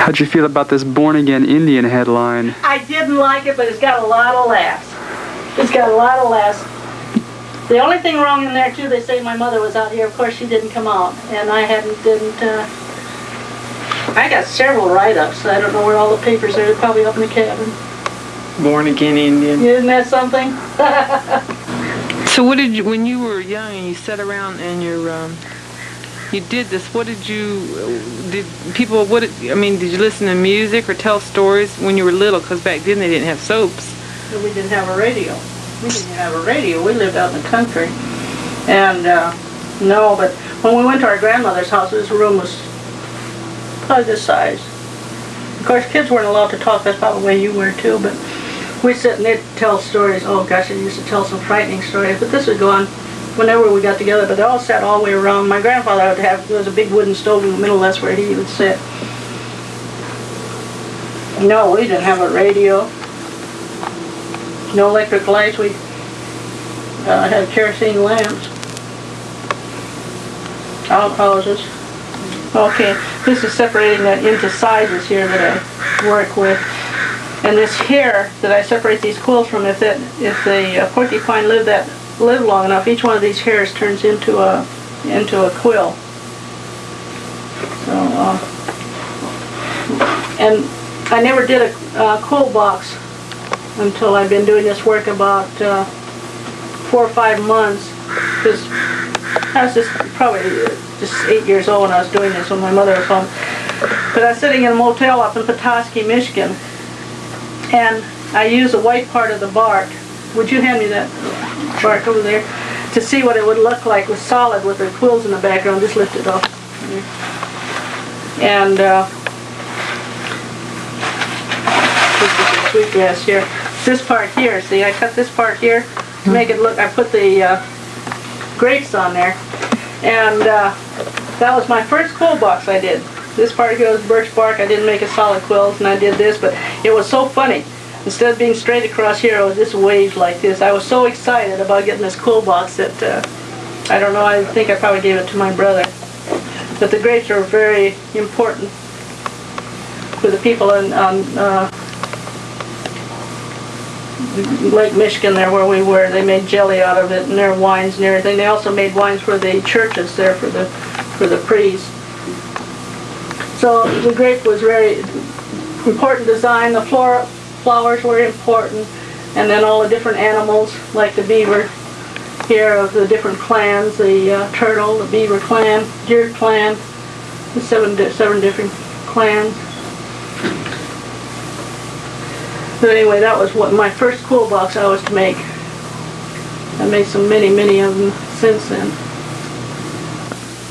How'd you feel about this Born Again Indian headline? I didn't like it, but it's got a lot of laughs. It's got a lot of laughs. The only thing wrong in there, too, they say my mother was out here. Of course, she didn't come out, and I I got several write-ups. I don't know where all the papers are. They're probably up in the cabin. Born Again Indian. Isn't that something? So what did you, when you were young and you sat around and you did this, did you listen to music or tell stories when you were little? Because back then they didn't have soaps. We didn't have a radio. We lived out in the country. And, no, but when we went to our grandmother's house, this room was probably this size. Of course, kids weren't allowed to talk. That's probably the way you were, too. But we'd sit and they'd tell stories. Oh, gosh, they used to tell some frightening stories. But this would go on whenever we got together. But they all sat all the way around. My grandfather would have, there was a big wooden stove in the middle. That's where he would sit. No, we didn't have a radio. No electric lights. We had kerosene lamps. Outhouses. Okay, this is separating that into sizes here that I work with. And this hair that I separate these quills from, if the porcupine lived long enough, each one of these hairs turns into a quill. So, and I never did a quill box until I've been doing this work about 4 or 5 months, because I was probably just 8 years old when I was doing this when my mother was home. But I was sitting in a motel up in Petoskey, Michigan, and I used the white part of the bark. Would you hand me that bark over there? To see what it would look like with solid with the quills in the background. Just lift it off. And this is the sweetgrass here. This part here, see, I cut this part here to make it look, I put the grapes on there. And that was my first quill box I did. This part here was birch bark. I didn't make a solid quills, and I did this, but it was so funny. Instead of being straight across here, it was just waved like this. I was so excited about getting this quill box that, I don't know, I think I probably gave it to my brother. But the grapes are very important for the people on Lake Michigan there where we were. They made jelly out of it and their wines and everything. They also made wines for the churches there for the priests. So the grape was very important design. The flowers were important, and then all the different animals like the beaver here of the different clans, the turtle, the beaver clan, deer clan, the seven different clans. But anyway, that was what my first quill box I was to make. I made so many of them since then.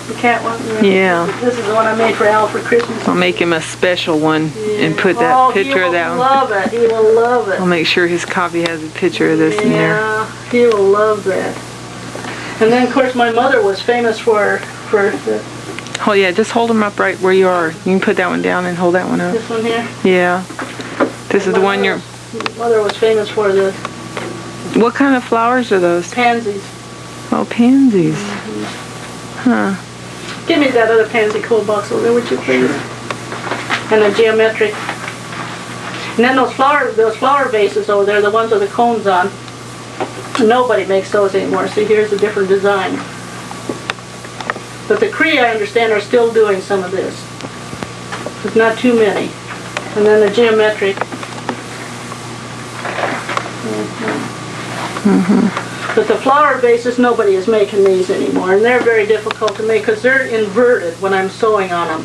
The cat one? Yeah. This is the one I made for Al for Christmas. I'll make him a special one and put that picture of that one. He will love it. I'll make sure his copy has a picture of this in there. Yeah, he will love that. And then, of course, my mother was famous for the... Oh, yeah, just hold them up right where you are. You can put that one down and hold that one up. This one here? Yeah. This is the one your mother was famous for. What kind of flowers are those? Pansies. Oh, pansies. Huh. Give me that other pansy quill box over there, would you please? And a geometric. And then those flower vases over there, the ones with the cones on. Nobody makes those anymore. See, here's a different design. But the Cree, I understand, are still doing some of this. There's not too many. And then the geometric. But the flower vases, nobody is making these anymore, and they're very difficult to make because they're inverted when I'm sewing on them.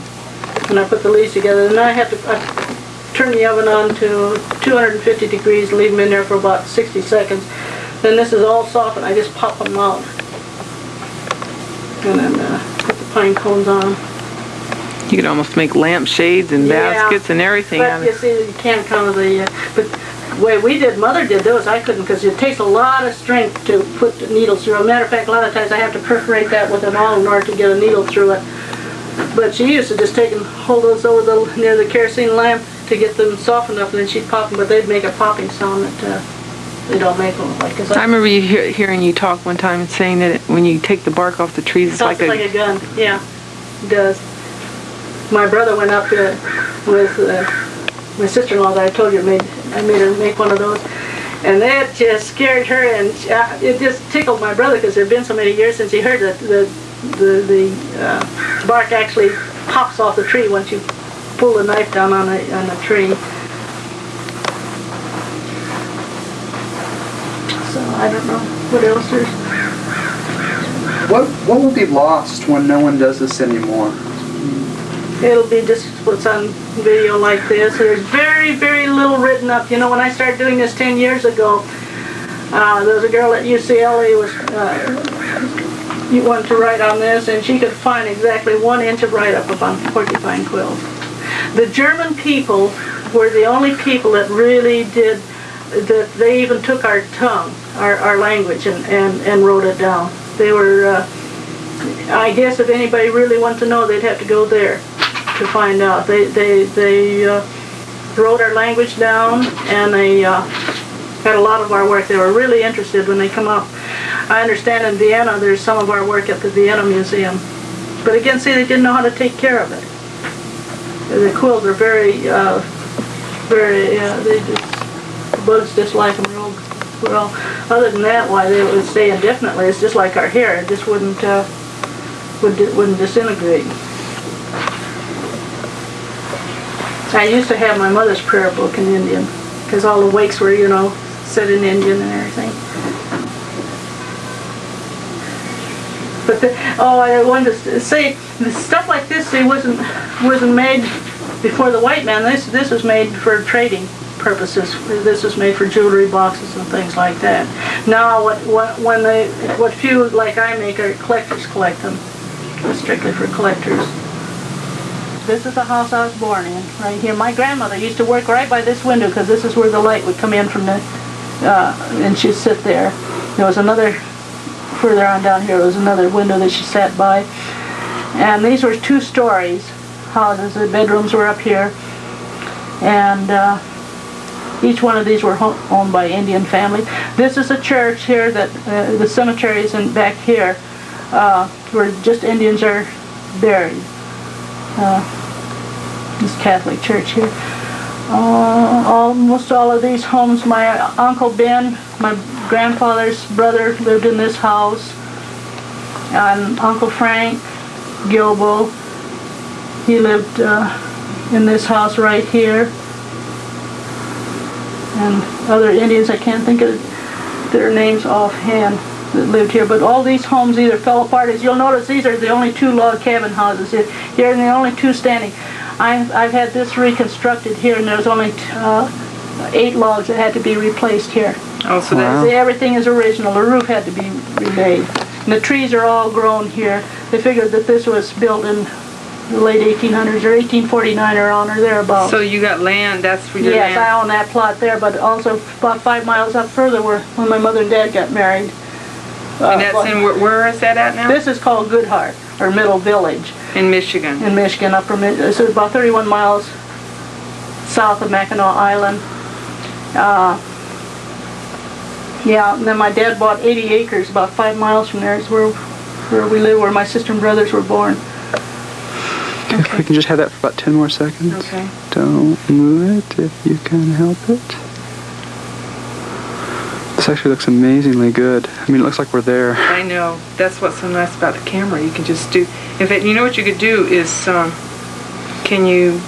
When I put the leaves together, then I have to turn the oven on to 250 degrees, leave them in there for about 60 seconds. Then this is all soft, and I just pop them out. And then put the pine cones on them. You could almost make lampshades and baskets and everything. But you see, you can't count the... but the way Mother did those, I couldn't, because it takes a lot of strength to put the needles through. As a matter of fact, a lot of times I have to perforate that with an awl in order to get a needle through it. But she used to just take and hold those over near the kerosene lamp to get them soft enough, and then she'd pop them, but they'd make a popping sound that they don't make them like. I remember hearing you talk one time and saying that when you take the bark off the trees, it's like a gun. Yeah, it does. my brother went up with my sister-in-law that I told you I made her make one of those. And that just scared her, and it just tickled my brother because there had been so many years since he heard that the bark actually pops off the tree once you pull the knife down on a tree. So I don't know what else there's. What will be lost when no one does this anymore? It'll be just what's on video like this. There's very, very little written up. You know, when I started doing this 10 years ago, there was a girl at UCLA you wanted to write on this, and she could find exactly 1 inch of write-up about porcupine quills. The German people were the only people that really did, that they even took our tongue, our language, and wrote it down. They were, I guess if anybody really wanted to know, they'd have to go there to find out. They wrote our language down, and they had a lot of our work. They were really interested when they come up. I understand in Vienna there's some of our work at the Vienna Museum. But again, see, they didn't know how to take care of it. The quills are the bugs dislike them real well. Other than that, why they would stay indefinitely. It's just like our hair. It just wouldn't disintegrate. I used to have my mother's prayer book in Indian, because all the wakes were, you know, said in Indian and everything. But I wanted to say, stuff like this, it wasn't made before the white man. This was made for trading purposes. This was made for jewelry boxes and things like that. Now, what few like I make are collectors collect them. It's strictly for collectors. This is the house I was born in, right here. My grandmother used to work right by this window because this is where the light would come in from the, and she'd sit there. There was another, further on down here, was another window that she sat by. And these were 2 stories houses. The bedrooms were up here. And each one of these were owned by Indian family. This is a church here that the cemetery is in back here, where just Indians are buried. This Catholic church here. Almost all of these homes, my Uncle Ben, my grandfather's brother, lived in this house. And Uncle Frank Gilbo, he lived in this house right here. And other Indians, I can't think of their names offhand, that lived here. But all these homes either fell apart. As you'll notice, these are the only 2 log cabin houses here. Here are the only 2 standing. I've had this reconstructed here, and there's only 8 logs that had to be replaced here. Oh, so wow. Everything is original. The roof had to be remade. And the trees are all grown here. They figured that this was built in the late 1800s or 1849 or on or thereabouts. So you got land, that's for your land? Yes, I own that plot there, but also about 5 miles up further where when my mother and dad got married. And that's where is that at now? This is called Goodhart, or Middle Village. In Michigan? In Michigan, so about 31 miles south of Mackinac Island. Yeah, and then my dad bought 80 acres about 5 miles from there. Is where we live, where my sister and brothers were born. Okay. If we can just have that for about 10 more seconds. Okay. Don't move it if you can help it. This actually looks amazingly good. I mean, it looks like we're there. I know. That's what's so nice about the camera. You can just do... In fact, you know what you could do is... can you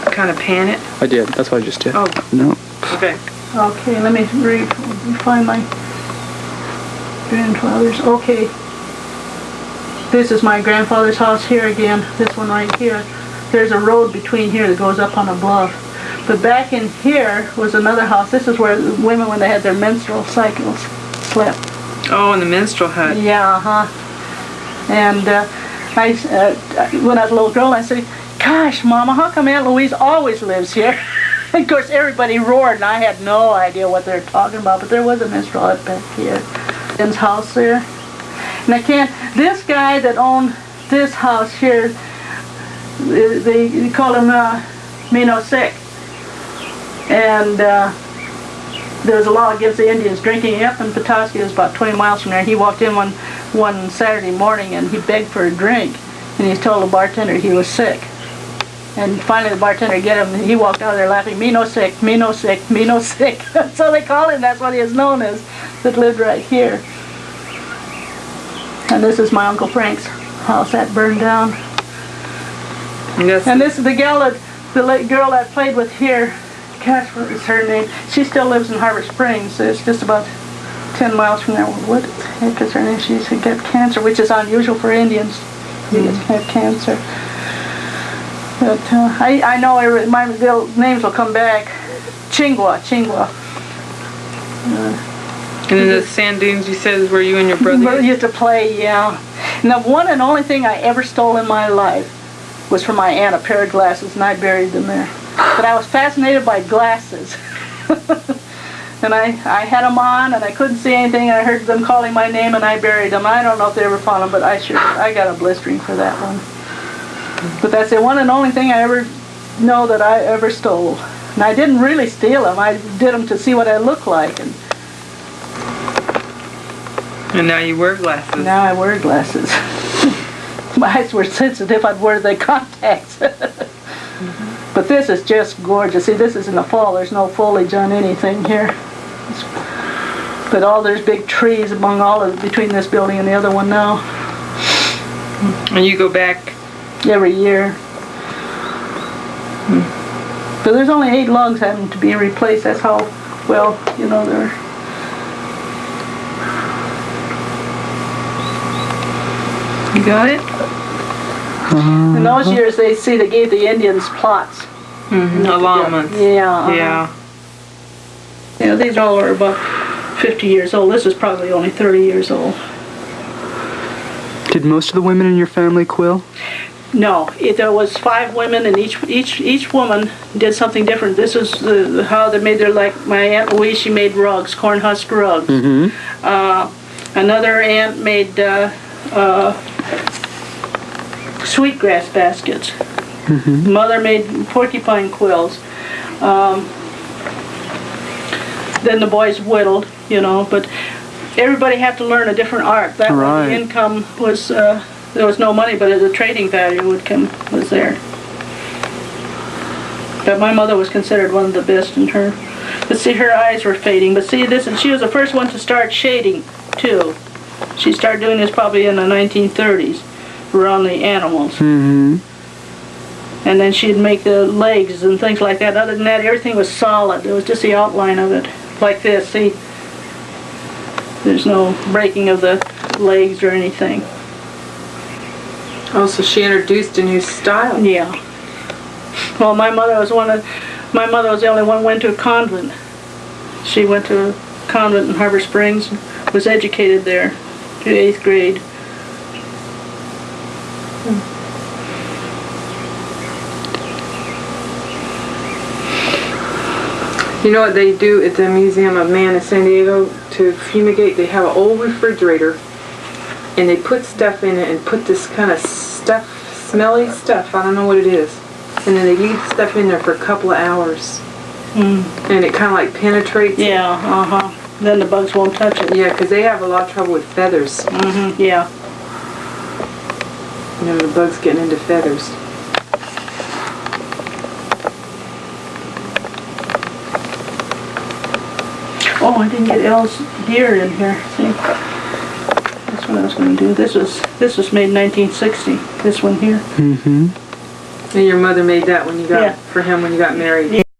kind of pan it? I did. That's what I just did. Oh. No. Okay. Okay, let me find my grandfather's. Okay. This is my grandfather's house here again. This one right here. There's a road between here that goes up on a bluff. But back in here was another house. This is where the women, when they had their menstrual cycles, slept. Oh, in the minstrel hut. Yeah, And when I was a little girl, I said, "Gosh, Mama, how come Aunt Louise always lives here?" And of course, everybody roared, and I had no idea what they were talking about. But there was a minstrel hut back here. Ben's house there. And this guy that owned this house here, they call him Mino Sick. And there was a law against the Indians drinking up in Petoskey. It was about 20 miles from there. He walked in one Saturday morning and he begged for a drink. And he told the bartender he was sick. And finally the bartender get him, and he walked out of there laughing, me no sick, me no sick, me no sick. So they call him, that's what he is known as, that lived right here. And this is my Uncle Frank's house that burned down. Yes. And this is the gal that, girl that played with here, Casper is her name. She still lives in Harbor Springs. It's just about 10 miles from there. What the heck is her name? She's got cancer, which is unusual for Indians. They have cancer. But I know my little names will come back. Chingwa. And then the sand dunes, you said, is where you and your brother We used to play, yeah. And the one and only thing I ever stole in my life was from my aunt, a pair of glasses, and I buried them there. But I was fascinated by glasses. And I had them on, and I couldn't see anything, and I heard them calling my name, and I buried them. I don't know if they ever found them, but I got a blistering for that one. But that's the one and only thing I ever know that I ever stole. And I didn't really steal them. I did them to see what I looked like. And now you wear glasses. Now I wear glasses. My eyes were sensitive, I'd wear the contacts. But this is just gorgeous. See, this is in the fall. There's no foliage on anything here. But there's big trees between this building and the other one now. And you go back? Every year. But there's only 8 logs having to be replaced. That's how well, they're... You got it? In those years, they gave the Indians plots. Allotments. Yeah. Yeah. Yeah, these all are about 50 years old. This is probably only 30 years old. Did most of the women in your family quill? No, there was 5 women, and each woman did something different. This is how they made their, like my Aunt Louise, she made rugs, corn husk rugs. Another aunt made sweetgrass baskets. Mother made porcupine quills. Then the boys whittled, but everybody had to learn a different art. That way the income was, there was no money, but the trading value was there. But my mother was considered one of the best in her. But see, her eyes were fading. But see this, and she was the first one to start shading too. She started doing this probably in the 1930s around the animals. And then she'd make the legs and things like that. Other than that, everything was solid. It was just the outline of it. Like this, see? There's no breaking of the legs or anything. Oh, so she introduced a new style. Yeah. Well, my mother was the only one who went to a convent. She went to a convent in Harbor Springs, was educated there to 8th grade. You know what they do at the Museum of Man in San Diego to fumigate? They have an old refrigerator, and they put stuff in it and put this kind of stuff, smelly stuff, I don't know what it is. And then they leave stuff in there for a couple of hours. And it kind of like penetrates. Yeah, Then the bugs won't touch it. Yeah, because they have a lot of trouble with feathers. Yeah. The bugs getting into feathers. Oh, I didn't get Elle's deer in here. See? That's what I was going to do. This was made in 1960. This one here. And your mother made that when you got for him when you got married.